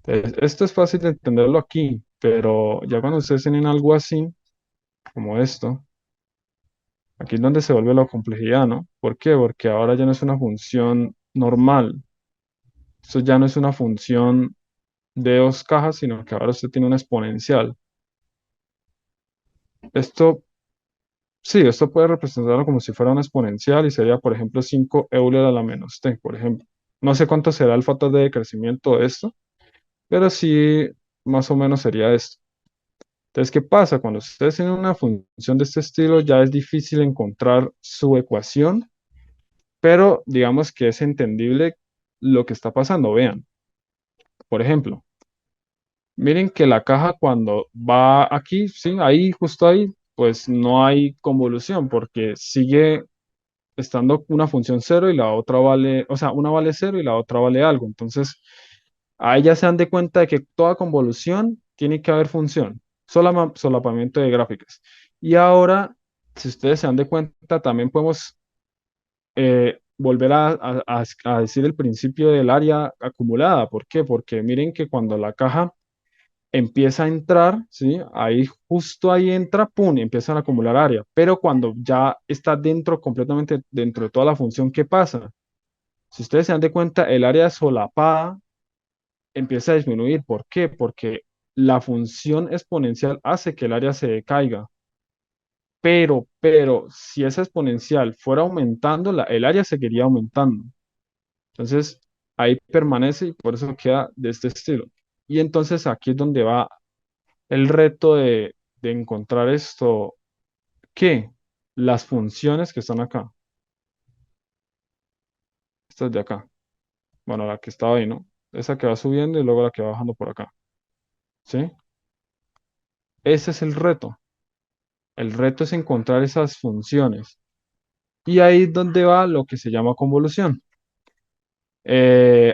Entonces, esto es fácil de entenderlo aquí, pero ya cuando ustedes tienen algo así, como esto, aquí es donde se vuelve la complejidad, ¿no? ¿Por qué? Porque ahora ya no es una función normal, Esto ya no es una función de dos cajas, sino que ahora usted tiene una exponencial. Esto, sí, esto puede representarlo como si fuera una exponencial y sería, por ejemplo, 5 Euler a la menos t, por ejemplo. No sé cuánto será el factor de decrecimiento de esto, pero sí, más o menos sería esto. Entonces, ¿qué pasa? Cuando ustedes tienen una función de este estilo, ya es difícil encontrar su ecuación, pero digamos que es entendible lo que está pasando. Vean, por ejemplo, miren que la caja cuando va aquí, sí, ahí, justo ahí, pues no hay convolución porque sigue estando una función cero y la otra vale, o sea, una vale cero y la otra vale algo. Entonces, ahí ya se dan de cuenta de que toda convolución tiene que haber función, solapamiento de gráficas. Y ahora, si ustedes se dan de cuenta, también podemos volver a decir el principio del área acumulada. ¿Por qué? Porque miren que cuando la caja empieza a entrar, ¿sí? Ahí justo ahí entra, ¡pum!, y empiezan a acumular área. Pero cuando ya está dentro, completamente dentro de toda la función, ¿qué pasa? Si ustedes se dan de cuenta, el área solapada empieza a disminuir. ¿Por qué? Porque la función exponencial hace que el área se decaiga. Pero, si esa exponencial fuera aumentando, el área seguiría aumentando. Entonces, ahí permanece y por eso queda de este estilo. Y entonces aquí es donde va el reto de encontrar esto, ¿qué? Las funciones que están acá. Estas de acá. Bueno, la que estaba ahí, ¿no? Esa que va subiendo y luego la que va bajando por acá. ¿Sí? Ese es el reto. El reto es encontrar esas funciones. Y ahí es donde va lo que se llama convolución.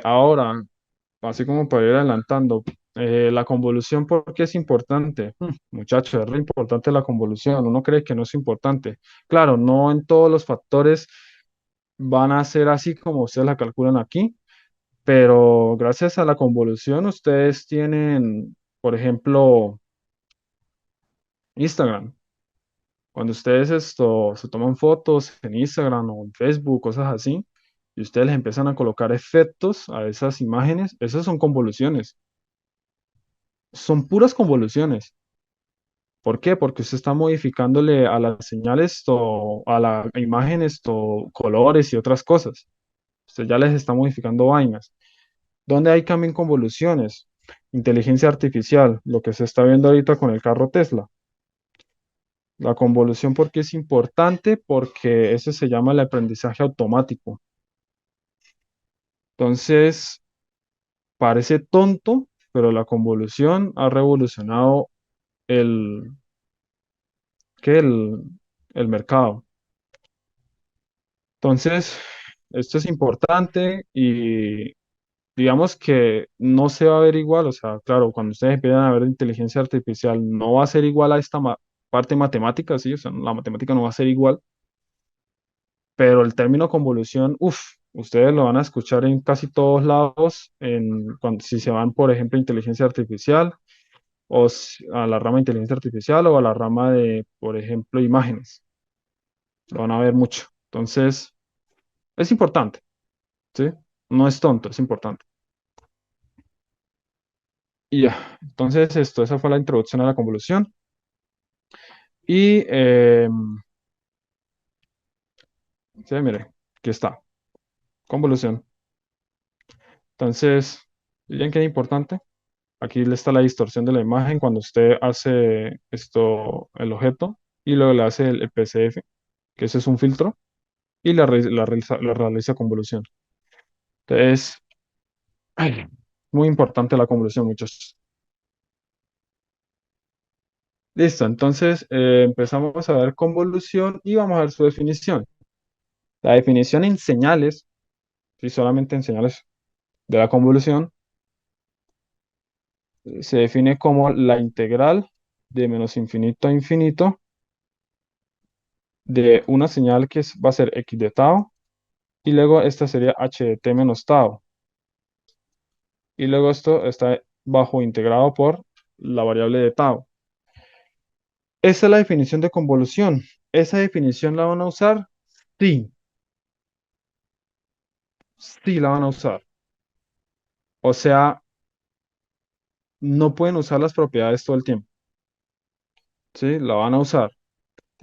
Ahora, así como para ir adelantando, la convolución, ¿por qué es importante? Muchachos, es re importante la convolución. Uno cree que no es importante. Claro, no en todos los factores van a ser así como ustedes la calculan aquí, pero gracias a la convolución ustedes tienen, por ejemplo, Instagram. Cuando ustedes esto, se toman fotos en Instagram o en Facebook, cosas así, y ustedes les empiezan a colocar efectos a esas imágenes, esas son convoluciones, son puras convoluciones. ¿Por qué? Porque usted está modificándole a las señales o a la imagen esto, colores y otras cosas. Usted ya les está modificando vainas. ¿Dónde hay también convoluciones? Inteligencia artificial, lo que se está viendo ahorita con el carro Tesla. La convolución, ¿por qué es importante? Porque eso se llama el aprendizaje automático. Entonces, parece tonto, pero la convolución ha revolucionado el, ¿qué? El mercado. Entonces, esto es importante y digamos que no se va a ver igual. O sea, claro, cuando ustedes empiezan a ver inteligencia artificial, no va a ser igual a esta parte matemática, sí, o sea, la matemática no va a ser igual, pero el término convolución, uff, ustedes lo van a escuchar en casi todos lados, si se van, por ejemplo, a inteligencia artificial a la rama de inteligencia artificial o a la rama de, por ejemplo, imágenes. Lo van a ver mucho. Entonces, es importante, ¿sí? No es tonto, es importante. Y ya, entonces esa fue la introducción a la convolución. Y, sí, mire, aquí está, convolución. Entonces, ¿bien qué es importante? Aquí le está la distorsión de la imagen cuando usted hace esto, el objeto, y luego le hace el PCF, que ese es un filtro, y la realiza convolución. Entonces, ay, muy importante la convolución, muchachos. Listo, entonces empezamos a ver convolución y vamos a ver su definición. La definición en señales, si solamente en señales de la convolución, se define como la integral de menos infinito a infinito de una señal va a ser x de tau, y luego esta sería h de t menos tau, y luego esto está bajo integrado por la variable de tau. Esa es la definición de convolución. ¿Esa definición la van a usar? Sí, sí la van a usar. O sea, no pueden usar las propiedades todo el tiempo, ¿sí? La van a usar.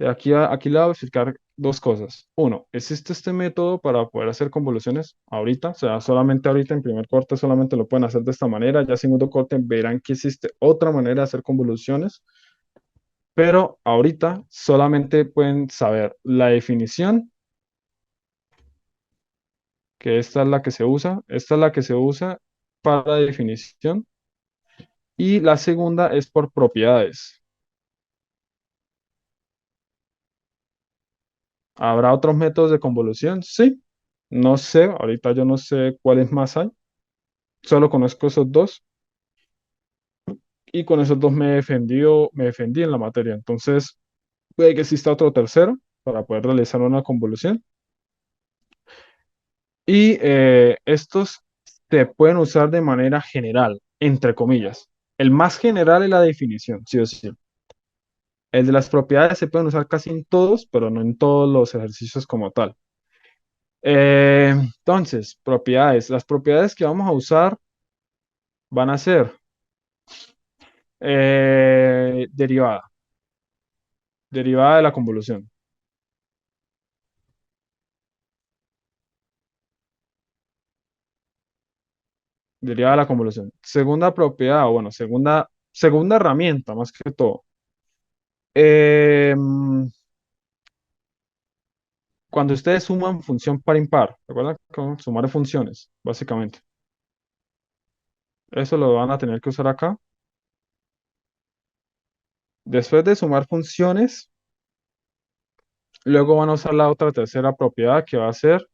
Aquí le voy a explicar dos cosas. Uno, existe este método para poder hacer convoluciones ahorita, o sea, solamente ahorita en primer corte solamente lo pueden hacer de esta manera, ya en segundo corte verán que existe otra manera de hacer convoluciones, pero ahorita solamente pueden saber la definición, que esta es la que se usa, esta es la que se usa para definición, y la segunda es por propiedades. ¿Habrá otros métodos de convolución? Sí, no sé, ahorita yo no sé cuáles más hay, solo conozco esos dos y con esos dos me defendí en la materia. Entonces, puede que exista otro tercero para poder realizar una convolución. Y estos se pueden usar de manera general, entre comillas. El más general es la definición, sí o sí. El de las propiedades se pueden usar casi en todos, pero no en todos los ejercicios como tal. Entonces, propiedades. Las propiedades que vamos a usar van a ser derivada, derivada de la convolución, derivada de la convolución. Segunda propiedad, o bueno, segunda herramienta más que todo. Eh, Cuando ustedes suman función par impar, ¿recuerdan? Con sumar funciones, básicamente. Eso lo van a tener que usar acá. Después de sumar funciones, luego van a usar la otra tercera propiedad que va a ser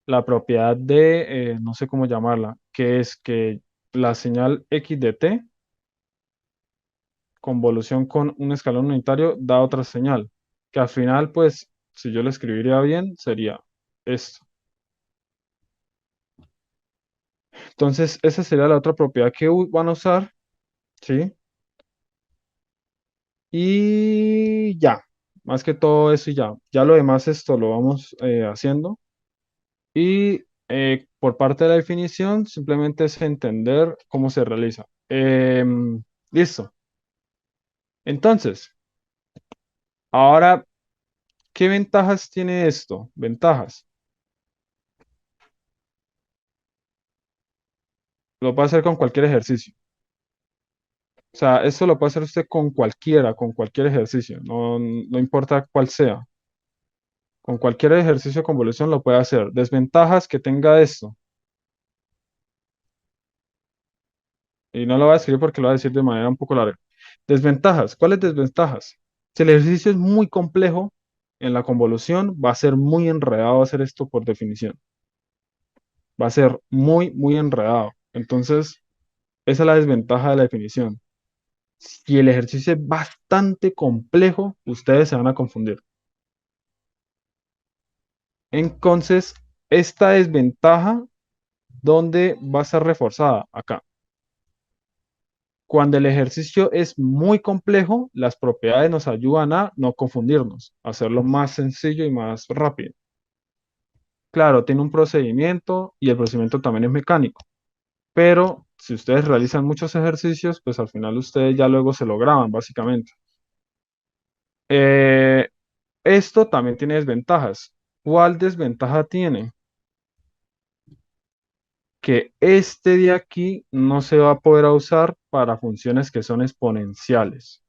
la propiedad de, no sé cómo llamarla, que es que la señal x de t, convolución con un escalón unitario, da otra señal, que al final, pues, si yo lo escribiría bien, sería esto. Entonces, esa sería la otra propiedad que van a usar, ¿sí? Y ya, más que todo eso y ya. Ya lo demás esto lo vamos haciendo. Y por parte de la definición, simplemente es entender cómo se realiza. Listo. Entonces, ahora, ¿qué ventajas tiene esto? Ventajas. Lo puede hacer con cualquier ejercicio. O sea, esto lo puede hacer usted con cualquiera, con cualquier ejercicio. No, no importa cuál sea. Con cualquier ejercicio de convolución lo puede hacer. Desventajas que tenga esto. Y no lo voy a escribir porque lo voy a decir de manera un poco larga. Desventajas. ¿Cuáles desventajas? Si el ejercicio es muy complejo, en la convolución va a ser muy enredado hacer esto por definición. Va a ser muy, muy enredado. Entonces, esa es la desventaja de la definición. Si el ejercicio es bastante complejo, ustedes se van a confundir. Entonces, esta desventaja, ¿dónde va a ser reforzada? Acá. Cuando el ejercicio es muy complejo, las propiedades nos ayudan a no confundirnos, a hacerlo más sencillo y más rápido. Claro, tiene un procedimiento y el procedimiento también es mecánico, pero si ustedes realizan muchos ejercicios, pues al final ustedes ya luego se lo graban, básicamente. Eh, Esto también tiene desventajas. ¿Cuál desventaja tiene? Que este de aquí no se va a poder usar para funciones que son exponenciales.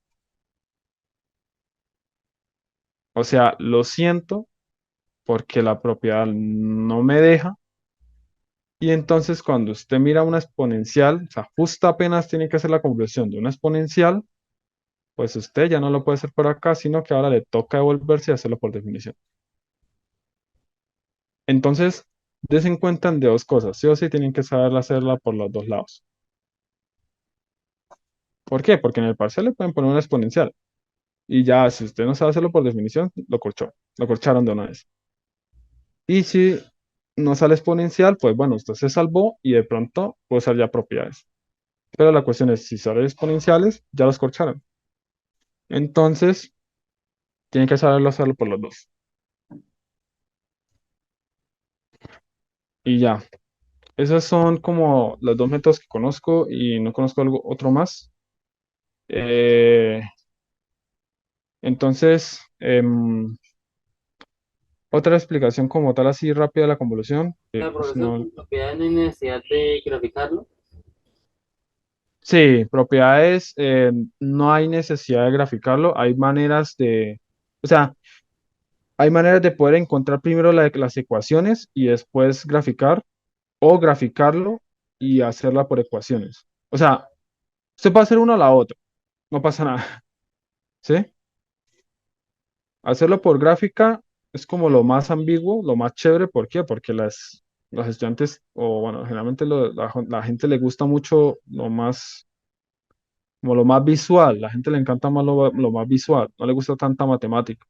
O sea, lo siento porque la propiedad no me deja. Y entonces cuando usted mira una exponencial, o sea, justo apenas tiene que hacer la conversión de una exponencial, pues usted ya no lo puede hacer por acá, sino que ahora le toca devolverse y hacerlo por definición. Entonces, des en cuenta de dos cosas. Sí o sí tienen que saber hacerla por los dos lados. ¿Por qué? Porque en el parcial le pueden poner una exponencial. Y ya, si usted no sabe hacerlo por definición, lo corchó. Lo corcharon de una vez. Y si no sale exponencial, pues bueno, usted se salvó y de pronto puede usar ya propiedades. Pero la cuestión es, si salen exponenciales, ya los corcharon. Entonces, tienen que saberlo hacerlo por los dos. Y ya. esos son como los dos métodos que conozco y no conozco algo, otro más. Eh, entonces, otra explicación como tal así rápida de la convolución, sea, pues profesor, no, con propiedades no hay necesidad de graficarlo. sí, propiedades, no hay necesidad de graficarlo, hay maneras de, o sea, hay maneras de poder encontrar primero las ecuaciones y después graficar o graficarlo y hacerla por ecuaciones. O sea, usted puede hacer una o la otra, no pasa nada, ¿sí? Hacerlo por gráfica es como lo más ambiguo, lo más chévere. ¿Por qué? Porque los estudiantes, o bueno, generalmente la gente le gusta mucho lo más, como lo más visual. La gente le encanta más lo más visual, no le gusta tanta matemática.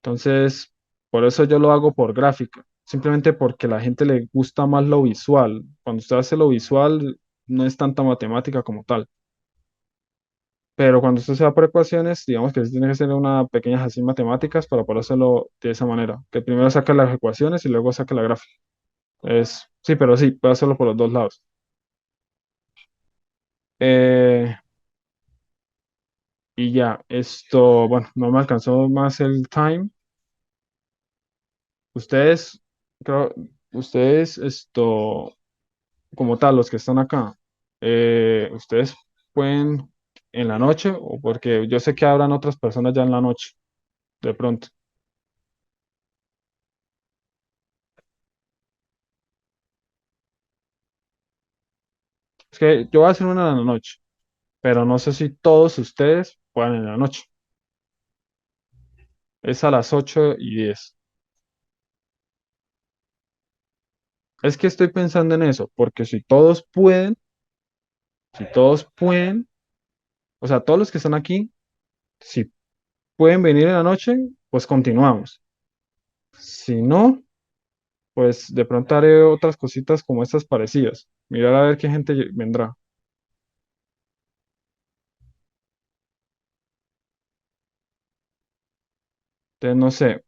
Entonces, por eso yo lo hago por gráfica, simplemente porque a la gente le gusta más lo visual. Cuando usted hace lo visual, no es tanta matemática como tal. Pero cuando usted se va por ecuaciones, digamos que sí tiene que hacer una pequeñas así matemáticas para poder hacerlo de esa manera. Que primero saque las ecuaciones y luego saque la gráfica. Sí, pero sí, puede hacerlo por los dos lados. Eh, y ya, esto, bueno, no me alcanzó más el time. Ustedes, creo, ustedes, esto, como tal, los que están acá, ustedes pueden en la noche, o porque yo sé que habrán otras personas ya en la noche, de pronto. Es que yo voy a hacer una en la noche, pero no sé si todos ustedes puedan en la noche. Es a las 8:10. Es que estoy pensando en eso, porque si todos pueden, o sea, todos los que están aquí, si pueden venir en la noche, pues continuamos. Si no, pues de pronto haré otras cositas como estas parecidas. Mirar a ver qué gente vendrá. Entonces, no sé,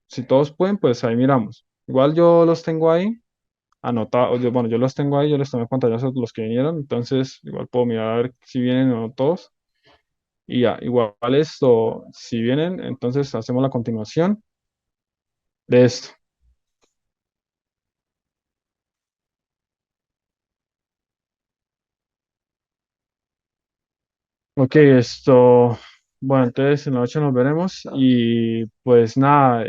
si todos pueden, pues ahí miramos. Igual yo los tengo ahí anotados, bueno, yo los tengo ahí, yo les tomé pantallazos los que vinieron, entonces igual puedo mirar a ver si vienen o no todos. Y ya, igual esto, si vienen, entonces hacemos la continuación de esto. Ok, esto, bueno, entonces en la noche nos veremos y pues nada,